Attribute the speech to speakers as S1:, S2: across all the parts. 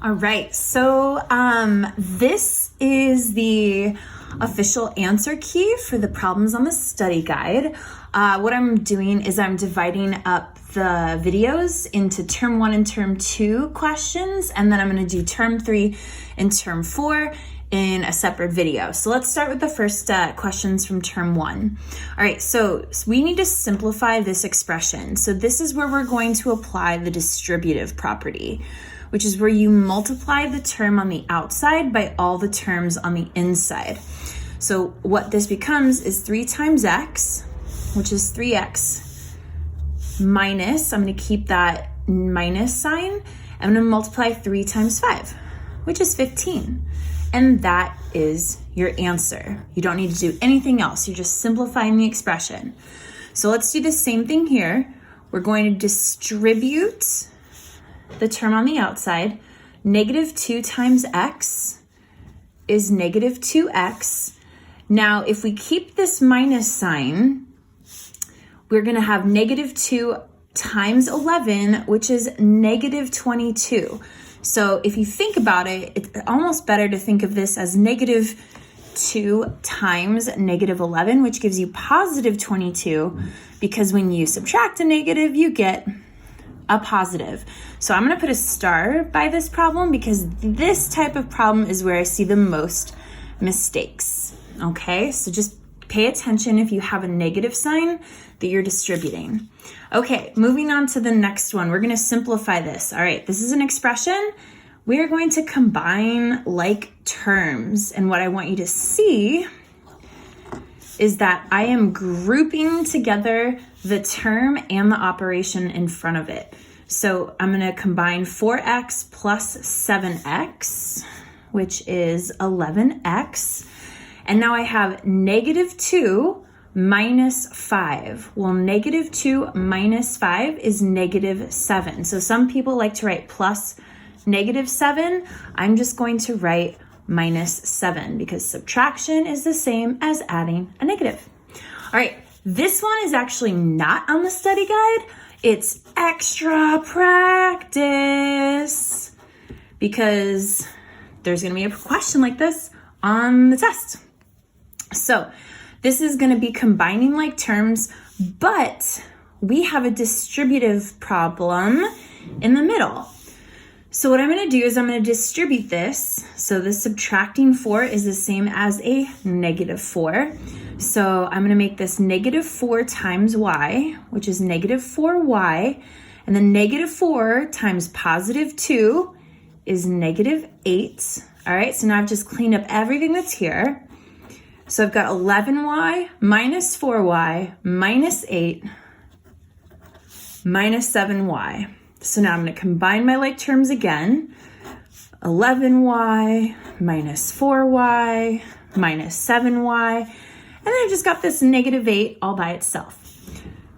S1: All right, so this is the official answer key for the problems on the study guide. What I'm doing is I'm dividing up the videos into term 1 and term 2 questions, and then I'm going to do term 3 and term 4 in a separate video. So let's start with the first questions from term 1. All right, so we need to simplify this expression. So this is where we're going to apply the distributive property, which is where you multiply the term on the outside by all the terms on the inside. So what this becomes is 3 times x, which is 3x minus, I'm going to keep that minus sign, I'm going to multiply 3 times 5, which is 15. And that is your answer. You don't need to do anything else. You're just simplifying the expression. So let's do the same thing here. We're going to distribute the term on the outside. Negative 2 times x is negative 2x. Now, if we keep this minus sign, we're going to have negative 2 times 11, which is negative 22. So if you think about it, it's almost better to think of this as negative 2 times negative 11, which gives you positive 22, because when you subtract a negative, you get a positive. So I'm going to put a star by this problem because this type of problem is where I see the most mistakes. Okay, so just pay attention if you have a negative sign that you're distributing. Okay, moving on to the next one. We're going to simplify this. All right, this is an expression. We are going to combine like terms. And what I want you to see is that I am grouping together the term and the operation in front of it. So I'm going to combine 4x plus 7x, which is 11x. And now I have negative 2 minus 5. Well, negative 2 minus 5 is negative 7. So some people like to write plus negative 7. I'm just going to write minus 7 because subtraction is the same as adding a negative. All right, this one is actually not on the study guide. It's extra practice because there's going to be a question like this on the test. So this is going to be combining like terms, but we have a distributive problem in the middle. So what I'm going to do is I'm going to distribute this. So the subtracting 4 is the same as a negative 4. So I'm going to make this negative 4 times y, which is negative 4y. And then negative 4 times positive 2 is negative 8. All right, so now I've just cleaned up everything that's here. So I've got 11y minus 4y minus 8 minus 7y. So now I'm going to combine my like terms again. 11y minus 4y minus 7y. And then I've just got this negative 8 all by itself.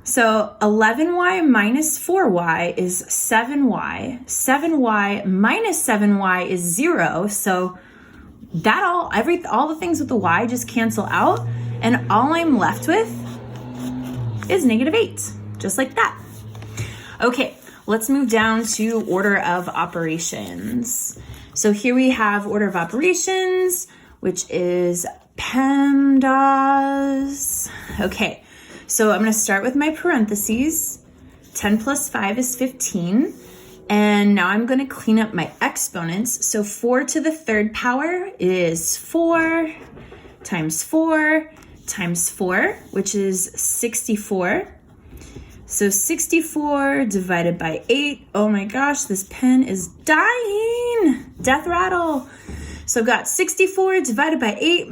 S1: So 11y minus 4y is 7y. 7y minus 7y is 0. So that all the things with the y just cancel out, and all I'm left with is negative 8, just like that. Okay, let's move down to order of operations. So here we have order of operations, which is PEMDAS. Okay, so I'm going to start with my parentheses. 10 plus 5 is 15. And now I'm going to clean up my exponents. So 4 to the third power is 4 times 4 times 4, which is 64. So 64 divided by 8. Oh my gosh, this pen is dying. Death rattle. So I've got 64 divided by 8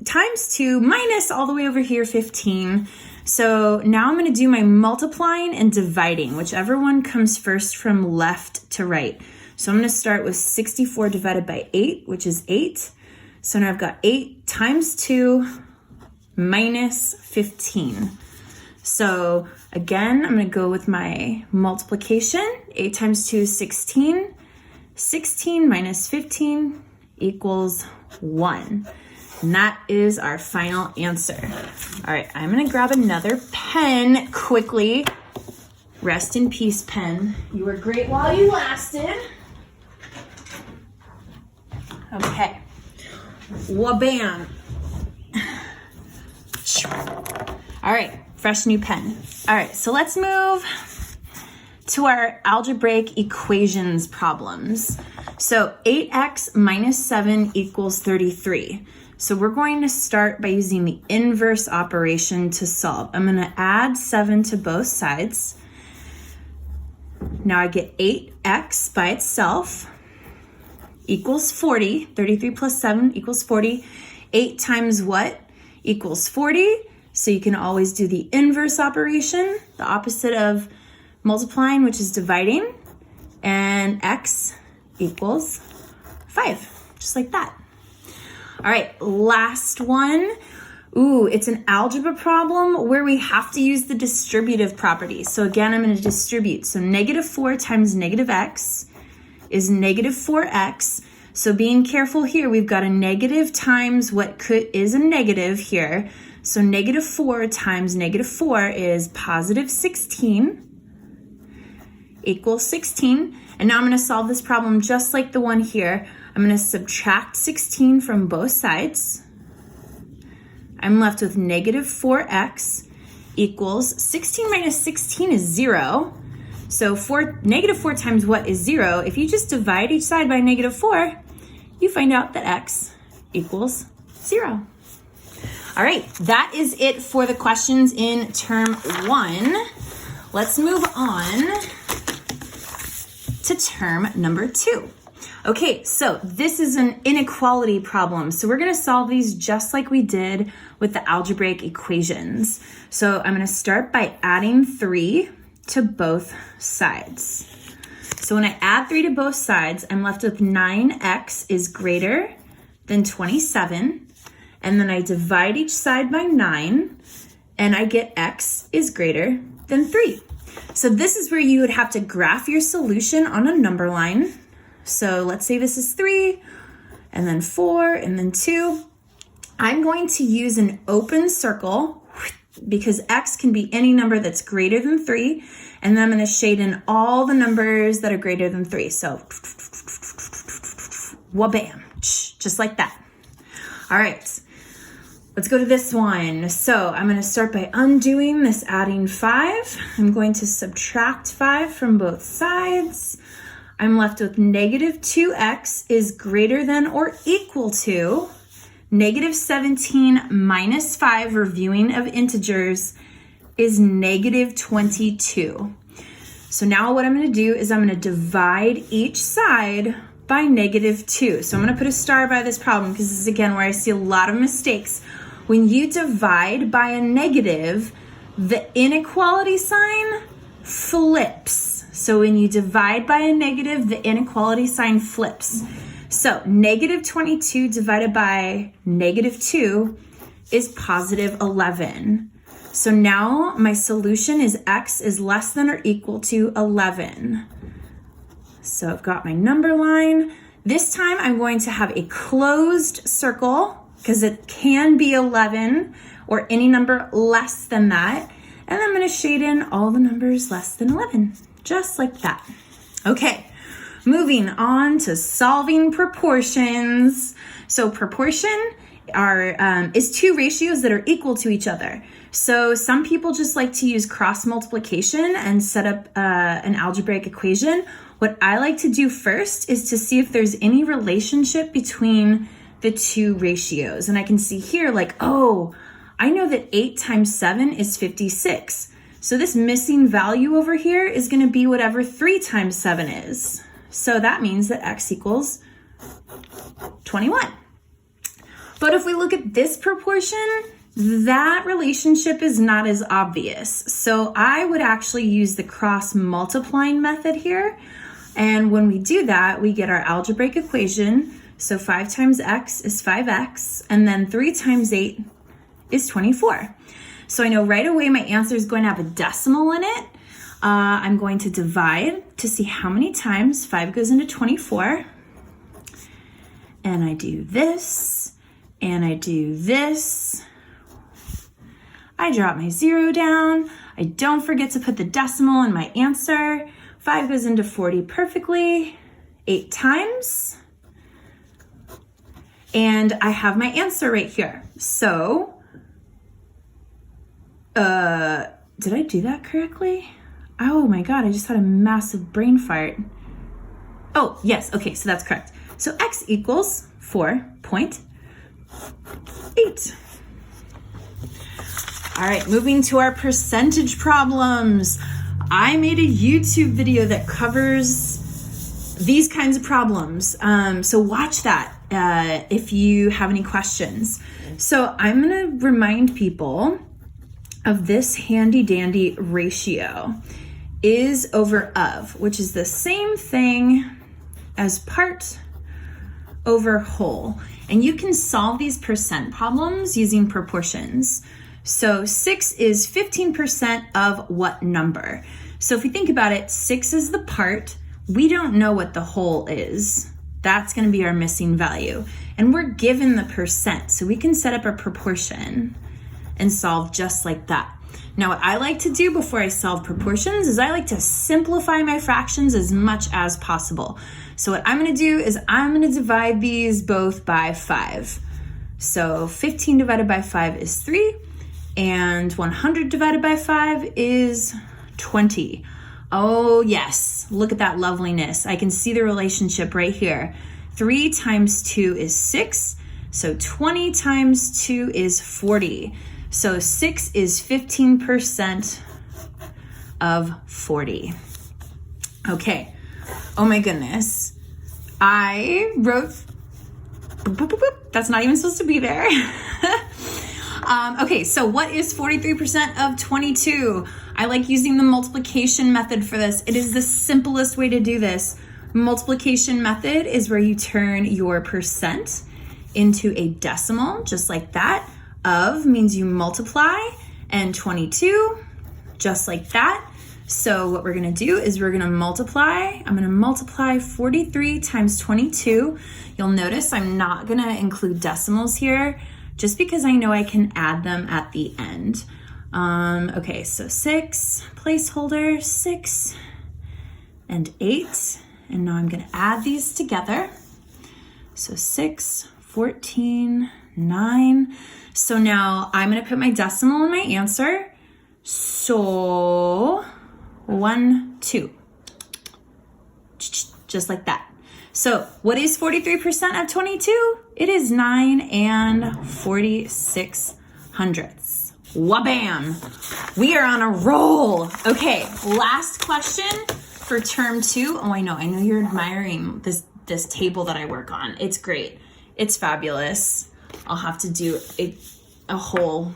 S1: times 2 minus all the way over here 15. So now I'm going to do my multiplying and dividing, whichever one comes first from left to right. So I'm going to start with 64 divided by 8, which is 8. So now I've got 8 times 2 minus 15. So again, I'm going to go with my multiplication. 8 times 2 is 16. 16 minus 15 equals 1. And that is our final answer. All right, I'm going to grab another pen quickly. Rest in peace, pen. You were great while you lasted. Okay. Wabam. All right, fresh new pen. All right, so let's move to our algebraic equations problems. So 8x minus 7 equals 33. So we're going to start by using the inverse operation to solve. I'm going to add 7 to both sides. Now I get 8x by itself equals 40. 33 plus 7 equals 40. 8 times what equals 40? So you can always do the inverse operation, the opposite of multiplying, which is dividing, and x equals 5, just like that. All right, last one. Ooh, it's an algebra problem where we have to use the distributive property. So again, I'm going to distribute. So negative 4 times negative x is negative 4x. So being careful here, we've got a negative times what is a negative here. So negative 4 times negative 4 is positive 16 equals 16. And now I'm going to solve this problem just like the one here. I'm going to subtract 16 from both sides. I'm left with negative 4x equals 16 minus 16 is 0. So negative 4 times what is 0? If you just divide each side by negative 4, you find out that x equals 0. All right, that is it for the questions in term 1. Let's move on to term number 2. Okay, so this is an inequality problem. So we're going to solve these just like we did with the algebraic equations. So I'm going to start by adding 3 to both sides. So when I add 3 to both sides, I'm left with 9x is greater than 27. And then I divide each side by 9, and I get x is greater than 3. So this is where you would have to graph your solution on a number line. So let's say this is 3, and then 4, and then 2. I'm going to use an open circle because x can be any number that's greater than 3, and then I'm going to shade in all the numbers that are greater than 3. So wabam, just like that. All right. Let's go to this one. So I'm going to start by undoing this adding 5. I'm going to subtract 5 from both sides. I'm left with negative 2x is greater than or equal to negative 17 minus 5, reviewing of integers, is negative 22. So now what I'm going to do is I'm going to divide each side by negative 2. So I'm going to put a star by this problem because this is again where I see a lot of mistakes. When you divide by a negative, the inequality sign flips. So when you divide by a negative, the inequality sign flips. So negative 22 divided by negative 2 is positive 11. So now my solution is x is less than or equal to 11. So I've got my number line. This time I'm going to have a closed circle because it can be 11 or any number less than that. And I'm going to shade in all the numbers less than 11, just like that. Okay, moving on to solving proportions. So proportion is two ratios that are equal to each other. So some people just like to use cross multiplication and set up an algebraic equation. What I like to do first is to see if there's any relationship between the two ratios. And I can see here like, oh, I know that 8 times 7 is 56. So this missing value over here is going to be whatever 3 times 7 is. So that means that x equals 21. But if we look at this proportion, that relationship is not as obvious. So I would actually use the cross multiplying method here. And when we do that, we get our algebraic equation. So 5 times x is 5x, and then 3 times 8 is 24. So I know right away my answer is going to have a decimal in it. I'm going to divide to see how many times 5 goes into 24. And I do this, and I do this. I drop my 0 down. I don't forget to put the decimal in my answer. 5 goes into 40 perfectly. 8 times And I have my answer right here. So, did I do that correctly? Oh my God, I just had a massive brain fart. Oh, yes, okay, so that's correct. So x equals 4.8. All right, moving to our percentage problems. I made a YouTube video that covers these kinds of problems. So watch that if you have any questions. So I'm gonna remind people of this handy dandy ratio, is over of, which is the same thing as part over whole. And you can solve these percent problems using proportions. So 6 is 15% of what number? So if we think about it, 6 is the part. We don't know what the whole is. That's going to be our missing value. And we're given the percent. So we can set up a proportion and solve just like that. Now, what I like to do before I solve proportions is I like to simplify my fractions as much as possible. So what I'm going to do is I'm going to divide these both by 5. So 15 divided by 5 is 3. And 100 divided by 5 is 20. Oh yes, look at that loveliness. I can see the relationship right here. 3 times 2 is 6. So 20 times 2 is 40. So 6 is 15% of 40. Okay, oh my goodness. I wrote, that's not even supposed to be there. Okay, so what is 43% of 22? I like using the multiplication method for this. It is the simplest way to do this. Multiplication method is where you turn your percent into a decimal, just like that. Of means you multiply, and 22, just like that. So what we're gonna do is we're gonna multiply. I'm gonna multiply 43 times 22. You'll notice I'm not gonna include decimals here, just because I know I can add them at the end. Okay, so 6, placeholder, 6 and 8. And now I'm gonna add these together. So 6, 14, 9. So now I'm gonna put my decimal in my answer. So 1, 2, just like that. So what is 43% of 22? It is 9 46/100. Wabam! We are on a roll. Okay, last question for term 2. Oh, I know you're admiring this table that I work on. It's great. It's fabulous. I'll have to do a whole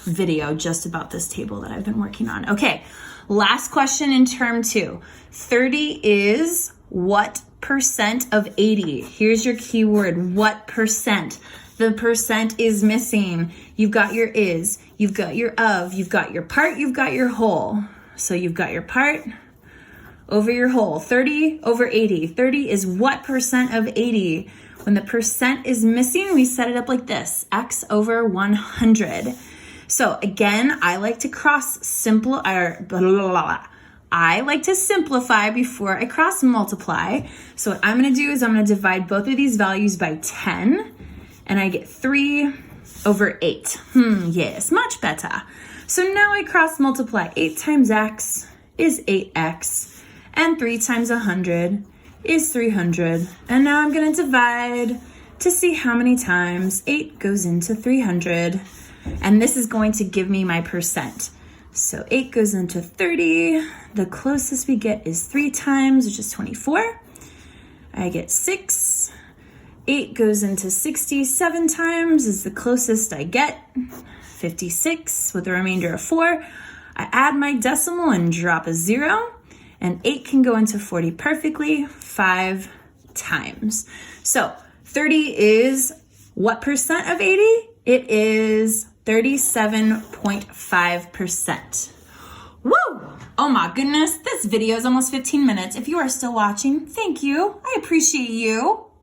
S1: video just about this table that I've been working on. Okay, last question in term 2. 30 is what percent of 80? Here's your keyword, what percent? The percent is missing. You've got your is, you've got your of, you've got your part, you've got your whole. So you've got your part over your whole. 30 over 80. 30 is what percent of 80? When the percent is missing, we set it up like this, x over 100. So again, I like to I like to simplify before I cross multiply. So what I'm gonna do is I'm gonna divide both of these values by 10, and I get 3 over 8. Yes, much better. So now I cross multiply. 8 times x is 8x, and 3 times 100 is 300. And now I'm gonna divide to see how many times 8 goes into 300. And this is going to give me my percent. So 8 goes into 30. The closest we get is 3 times, which is 24. I get 6. 8 goes into 67 times is the closest I get. 56 with a remainder of 4. I add my decimal and drop a 0. And 8 can go into 40 perfectly 5 times. So 30 is what percent of 80? It is 37.5%. Woo! Oh my goodness, this video is almost 15 minutes. If you are still watching, thank you. I appreciate you.